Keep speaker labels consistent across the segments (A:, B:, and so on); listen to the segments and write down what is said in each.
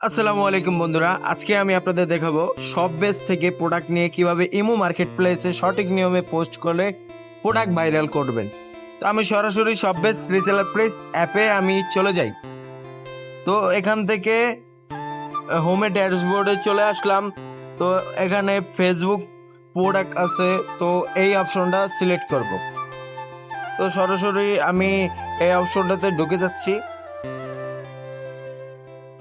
A: আসসালামু আলাইকুম বন্ধুরা, আজকে আমি আপনাদের দেখাবো শপবেস থেকে প্রোডাক্ট নিয়ে কিভাবে ইমো মার্কেট প্লেসে সঠিক নিয়মে পোস্ট করলে প্রোডাক্ট ভাইরাল করবেন। তো আমি সরাসরি শপবেস রিসেলার প্লেস অ্যাপে আমি চলে যাই। তো এখান থেকে হোমে ড্যাশবোর্ডে চলে আসলাম। তো এখানে ফেসবুক প্রোডাক্ট আছে, তো এই অপশনটা সিলেক্ট করব। তো সরাসরি আমি এই অপশনটাতে ঢুকে যাচ্ছি।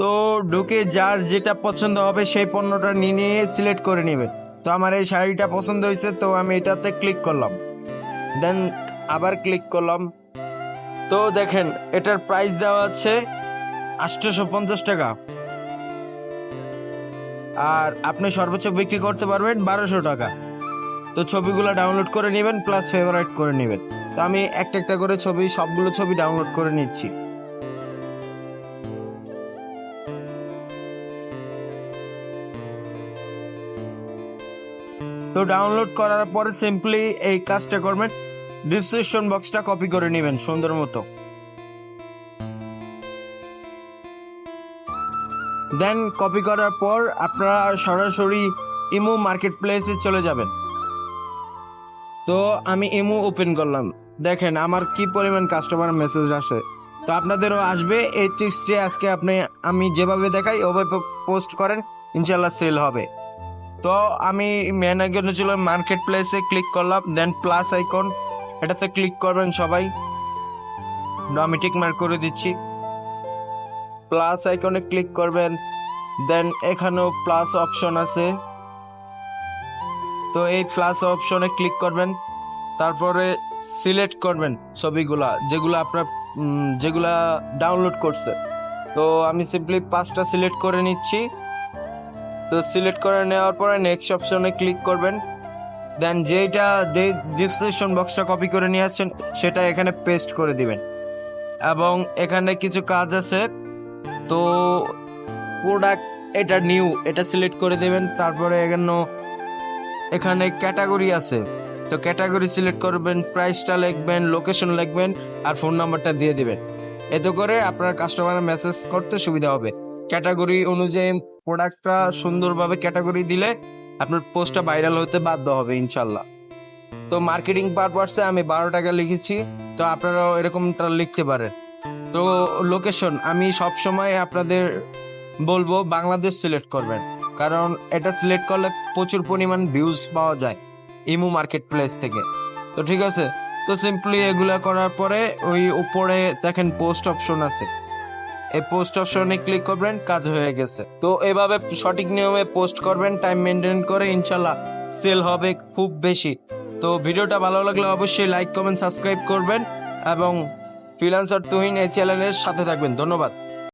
A: তো ঢুকে যার যেটা পছন্দ হবে সেই পণ্যটা নিয়ে সিলেক্ট করে নেবেন। তো আমার এই শাড়িটা পছন্দ হয়েছে, তো আমি এটাতে ক্লিক করলাম, দেন আবার ক্লিক করলাম। তো দেখেন এটার প্রাইস দেওয়া আছে 850 টাকা, আর আপনি সর্বোচ্চ বিক্রি করতে পারবেন 1200 টাকা। তো ছবিগুলো ডাউনলোড করে নেবেন প্লাস ফেভারিট করে নেবেন। তো আমি একটা একটা করে সবগুলো ছবি ডাউনলোড করে নিচ্ছি। তো ডাউনলোড করার পরে সিম্পলি এই কাজটা করবেন, ডিসক্রিপশন বক্সটা কপি করে নেবেন সুন্দর মতো। দেন কপি করার পর আপনারা সরাসরি ইমো মার্কেট প্লেসে চলে যাবেন। তো আমি ইমো ওপেন করলাম, দেখেন আমার কি পরিমাণ কাস্টমার মেসেজ আসে। তো আপনাদেরও আসবে। এই ট্রিক্সটি আজকে আমি যেভাবে দেখাই ওভাবে পোস্ট করেন, ইনশাল্লাহ সেল হবে। তো আমি মেন আইকনে ছিল মার্কেট প্লেসে ক্লিক করলাম, দেন প্লাস আইকন এটাতে ক্লিক করবেন সবাই। আমি টিক মার্ক করে দিচ্ছি। প্লাস আইকনে ক্লিক করবেন, দেন এখানেও প্লাস অপশন আছে, তো এই প্লাস অপশনে ক্লিক করবেন। তারপরে সিলেক্ট করবেন ছবিগুলা যেগুলা ডাউনলোড করছে। তো আমি সিম্পলি 5টা সিলেক্ট করে নিচ্ছি। তো সিলেক্ট করে নেওয়ার পরে নেক্সট অপশনে ক্লিক করবেন, দেন যেটা ডিসক্রিপশন বক্সটা কপি করে নিয়ে আসছেন সেটা এখানে পেস্ট করে দিবেন। এবং এখানে কিছু কাজ আছে, তো প্রোডাক্ট এটা নিউ এটা সিলেক্ট করে দেবেন। তারপরে এখানে ক্যাটাগরি আছে, তো ক্যাটাগরি সিলেক্ট করবেন, প্রাইসটা লিখবেন, লোকেশন লিখবেন, আর ফোন নাম্বারটা দিয়ে দিবেন। এতে করে আপনার কাস্টমার মেসেজ করতে সুবিধা হবে। ক্যাটাগরি অনুযায়ী প্রোডাক্টটা সুন্দরভাবে ক্যাটাগরি দিলে আপনার পোস্টটা ভাইরাল হতে বাধ্য হবে ইনশাল্লাহ। তো মার্কেটিং পারপাসে আমি 12 টাকা লিখেছি, তো আপনারাও এরকমটা লিখতে পারেন। তো লোকেশন আমি সব সময় আপনাদের বলবো বাংলাদেশ সিলেক্ট করবেন, কারণ এটা সিলেক্ট করলে প্রচুর পরিমাণ ভিউজ পাওয়া যায় ইমো মার্কেট প্লেস থেকে। তো ঠিক আছে, তো সিম্পলি এগুলা করার পরে ওই উপরে দেখেন পোস্ট অপশন আছে, এই পোস্ট অপশনে ক্লিক করবেন, কাজ হয়ে গেছে। তো এভাবে সঠিক নিয়মে পোস্ট করবেন, টাইম মেনটেন করে, ইনশাল্লাহ সেল হবে খুব বেশি। তো ভিডিওটা ভালো লাগলে অবশ্যই লাইক কমেন্ট সাবস্ক্রাইব করবেন এবং ফ্রিল্যান্সার তুহিন এই চ্যানেলের সাথে থাকবেন। ধন্যবাদ।